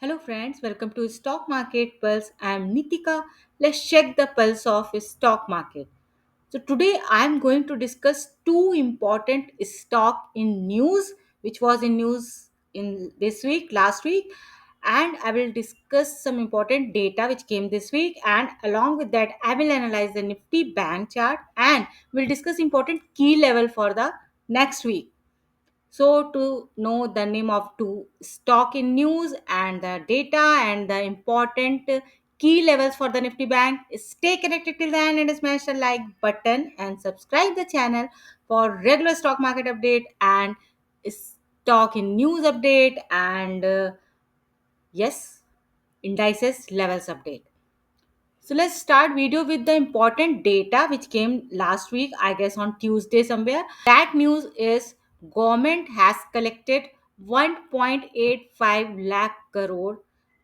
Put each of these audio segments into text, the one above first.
Hello friends, welcome to Stock Market Pulse. I am Nitika. Let's check the pulse of stock market. So today I am going to discuss two important stock in news which was in news in this week, last week, and I will discuss some important data which came this week, and along with that I will analyze the Nifty bank chart and will discuss important key level for the next week. So, to know the name of two stock in news and the data and the important key levels for the Nifty Bank, stay connected till the end and smash the like button and subscribe the channel for regular stock market update and stock in news update and yes, indices levels update. So let's start video with the important data which came last week, I guess on Tuesday somewhere. That news is government has collected 1.85 lakh crore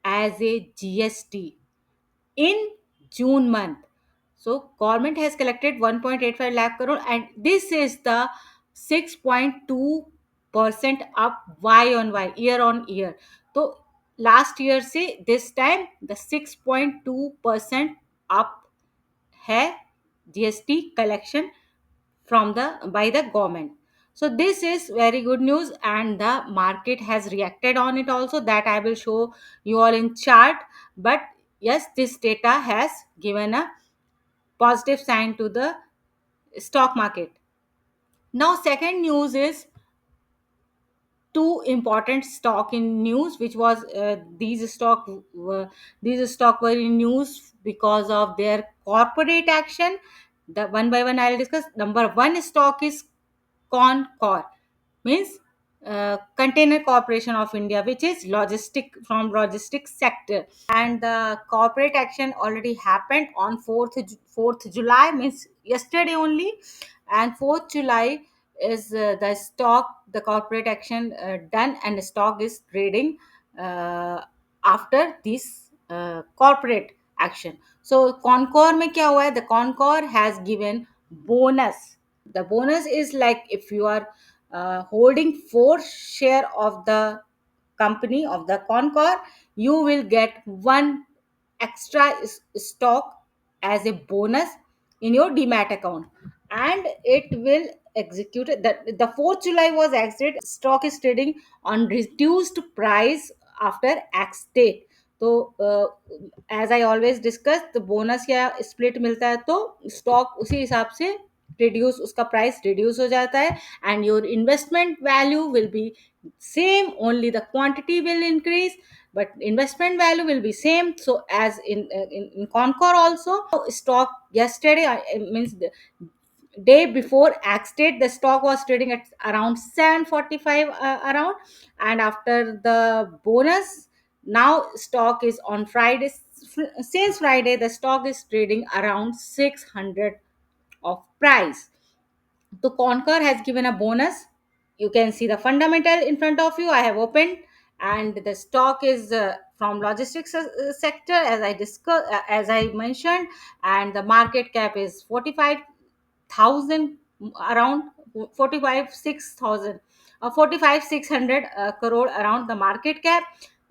as a GST in June month. So government has collected 1.85 lakh crore and this is the 6.2% up Y on Y, year on year. So last year से this time the 6.2% up है GST collection from the by the government. So this is very good news and the market has reacted on it also, that I will show you all in chart. But yes, this data has given a positive sign to the stock market. Now second news is two important stock in news which was these stock were in news because of their corporate action. The one by one I'll discuss. Number one stock is Concor, means Container Corporation of India, which is logistics sector, and the corporate action already happened on 4th July, means yesterday only. And 4th July is the corporate action done, and the stock is trading after this corporate action. So Concor में क्या हुआ है? The Concor has given bonus. The bonus is like if you are holding 4 share of the company of the Concor, you will get one extra stock as a bonus in your demat account, and it will execute it. The 4th July was exit. Stock is trading on reduced price after X date. तो as I always discuss, तो bonus या split मिलता है तो stock उसी हिसाब से reduce, उसका प्राइस रिड्यूस हो जाता है, and your investment value will be same, only the quantity will increase but investment value will be same. So as in Concor also, stock yesterday, means the day before X date, the stock was trading at around 745 around, and after the bonus, now stock is on Friday. Since Friday the stock is trading around 600 of price. So Concur has given a bonus. You can see the fundamental in front of you. I have opened, and the stock is from logistics sector, as I discussed, as I mentioned, and the market cap is 45,000, around 45 6,000, 45 600 crore around the market cap.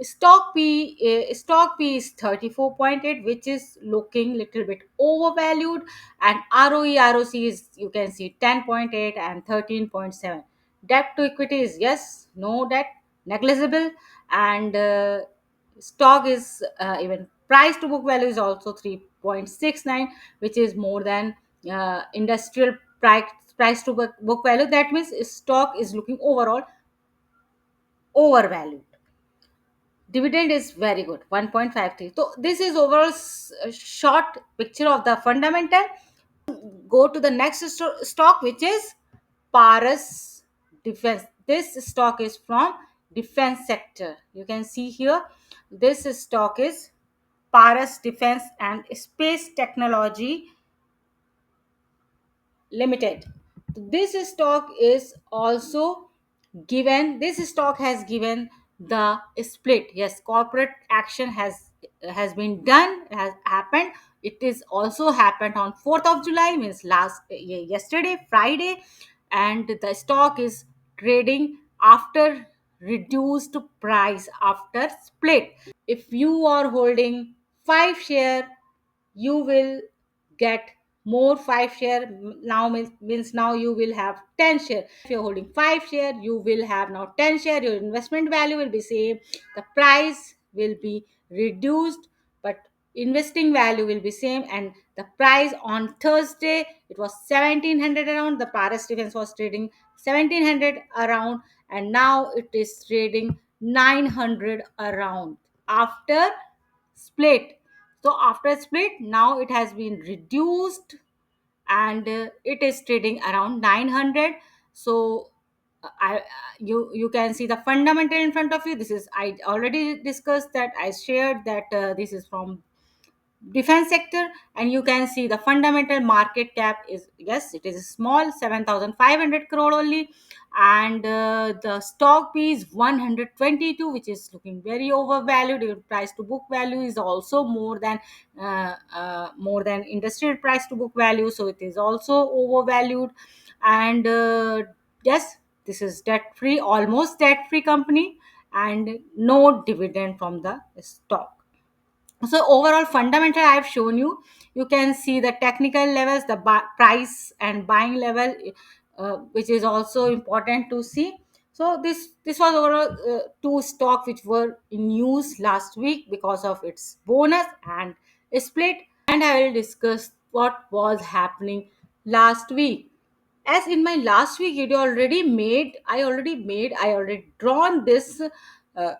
Stock P is 34.8, which is looking little bit overvalued, and ROC is, you can see, 10.8 and 13.7. Debt to equity is, yes, no debt, negligible, and stock is even price to book value is also 3.69, which is more than industrial price to book value. That means stock is looking overall overvalued. Dividend is very good, 1.53. So this is overall short picture of the fundamental. Go to the next stock, which is Paras Defense. This stock is from defense sector. You can see here, this stock is Paras Defense and Space Technology Limited. This stock is also given, this stock has given the split. Yes, corporate action has been done, has happened. It is also happened on 4th of July, means yesterday Friday, and the stock is trading after reduced price after split. if you are holding 5 share, you will get more 5 share. Now means now you will have 10 share. If you're holding 5 share, you will have now 10 share. Your investment value will be same, the price will be reduced, but investing value will be same. And the price on Thursday, it was 1700 around. The Paris defense was trading 1700 around, and now it is trading 900 around after split. So after split, now it has been reduced, and it is trading around 900. So I you can see the fundamental in front of you. This is, I already discussed that, I shared that this is from defense sector, and you can see the fundamental market cap is, yes, it is small, 7500 crore only. And the stock P is 122, which is looking very overvalued. Your price to book value is also more than industrial price to book value, so it is also overvalued. And yes, this is debt free, almost debt free company, and no dividend from the stock. So overall fundamental I have shown you. You can see the technical levels, the price and buying level, which is also important to see. So this was overall two stock which were in news last week because of its bonus and split. And I will discuss what was happening last week. As in my last week video, I already drawn this uh,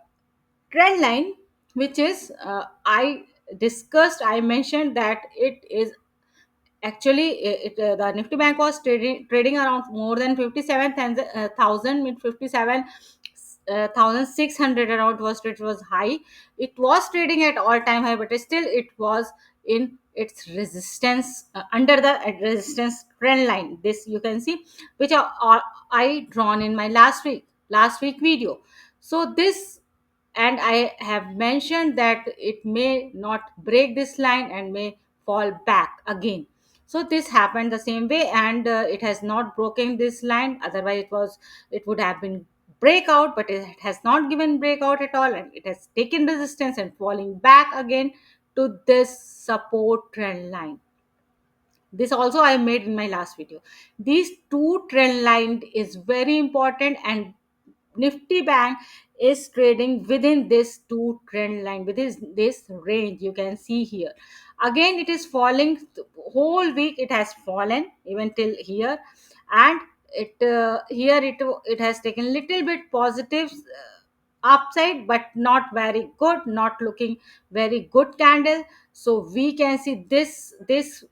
trend line, which is, I mentioned that it is actually, the Nifty Bank was trading around more than 57,000, mid 57,600 around was, it was high. It was trading at all time high, but still it was in its resistance, under the resistance trend line. This you can see, which I drawn in my last week video. So this, and I have mentioned that it may not break this line and may fall back again. So this happened the same way, and it has not broken this line. Otherwise it would have been breakout, but it has not given breakout at all, and it has taken resistance and falling back again to this support trend line. This also I made in my last video. These two trend line is very important, and Nifty Bank is trading within this two trend line, within this range. You can see here. Again, it is falling. Whole week it has fallen even till here, and it has taken little bit positives, upside, but not very good, not looking very good candle. So we can see this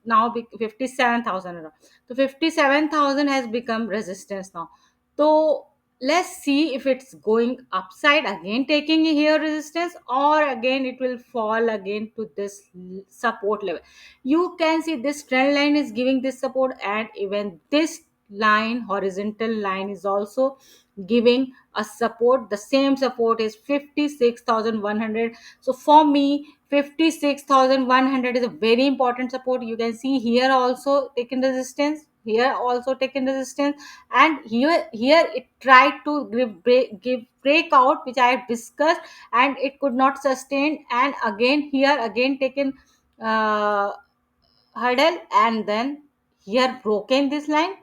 now 57,000 around. So 57,000 has become resistance now. So let's see if it's going upside again, taking here resistance, or again it will fall again to this support level. You can see this trend line is giving this support, and even this line, horizontal line, is also giving a support. The same support is 56,100. So for me, 56,100 is a very important support. You can see here also taken resistance, here also taken resistance, and here it tried to give breakout, which I have discussed, and it could not sustain. And again here again taken uh, hurdle, and then here broken this line,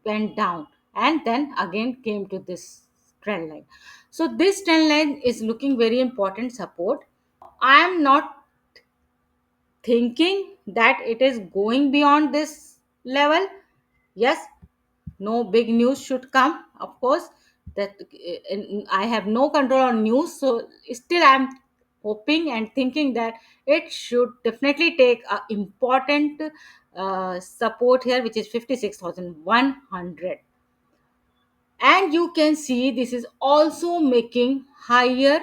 went down, and then again came to this trend line. So this trend line is looking very important support. I am not thinking that it is going beyond this level. Yes, no big news should come, of course, that I have no control on news. So still I'm hoping and thinking that it should definitely take a important support here, which is 56,100. And you can see this is also making higher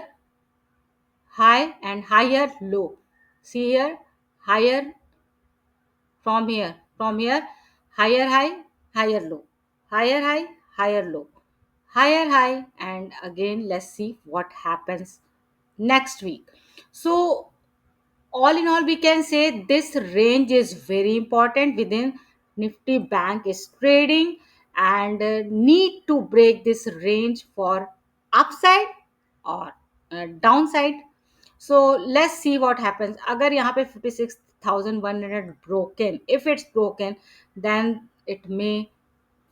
high and higher low. See here, higher, from here, higher high, higher low, higher high, higher low, higher high. And again, let's see what happens next week. So all in all, we can say this range is very important within Nifty Bank is trading, and need to break this range for upside or downside. So let's see what happens. अगर यहाँ पे 56,100 broken, if it's broken, then it may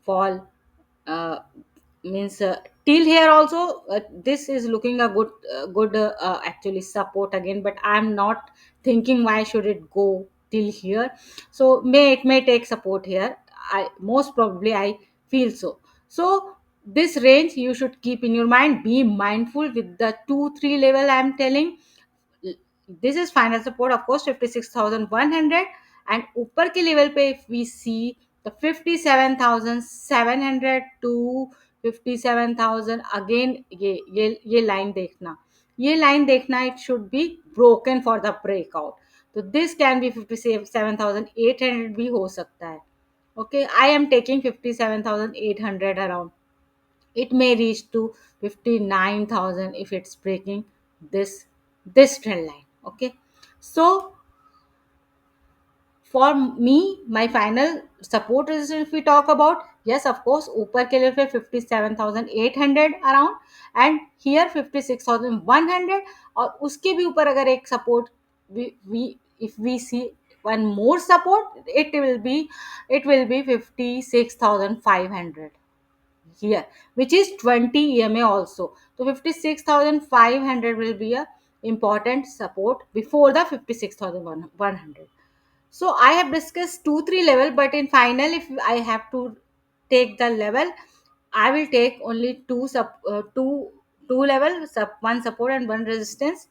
fall, uh, means till here also, this is looking a good actually support again, but I'm not thinking why should it go till here. So it may take support here. I most probably I feel so. So this range you should keep in your mind. Be mindful with the 2 3 level I'm telling. This is final support of course 56,100, and ऊपर के level पे if we see the 57,700 to 57,000, again ये line देखना, ये line देखना, it should be broken for the breakout. तो this can be 57,800 भी हो सकता है. Okay, I am taking 57,800 around. It may reach to 59,000 if it's breaking this trend line. Okay, so for me my final support resistance if we talk about, yes of course ऊपर के लिए 57,800 around, and here 56,100, और उसके भी ऊपर अगर एक support we if we see one more support, it will be 56,500 here, which is 20 EMA also. So 56,500 will be a important support before the 56,100. So I have discussed 2 3 level, but in final if I have to take the level, I will take only two level, one support and one resistance.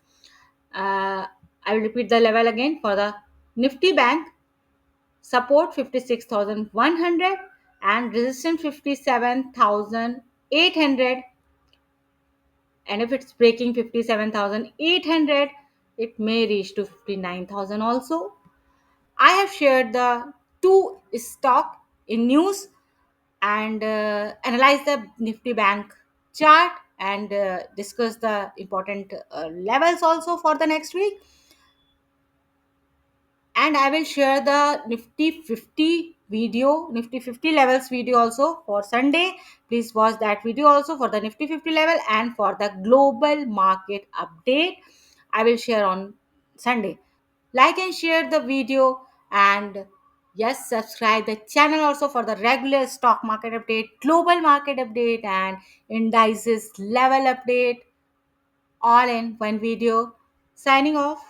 I will repeat the level again. For the Nifty Bank, support 56,100 and resistance 57,800, and if it's breaking 57,800, it may reach to 59,000 also. I have shared the two stock in news, and analyze the Nifty Bank chart, and discuss the important levels also for the next week. And I will share the Nifty 50 video, Nifty 50 levels video also for Sunday. Please watch that video also for the Nifty 50 level, and for the global market update I will share on Sunday. Like and share the video, and yes, subscribe the channel also for the regular stock market update, global market update, and indices level update, all in one video. Signing off.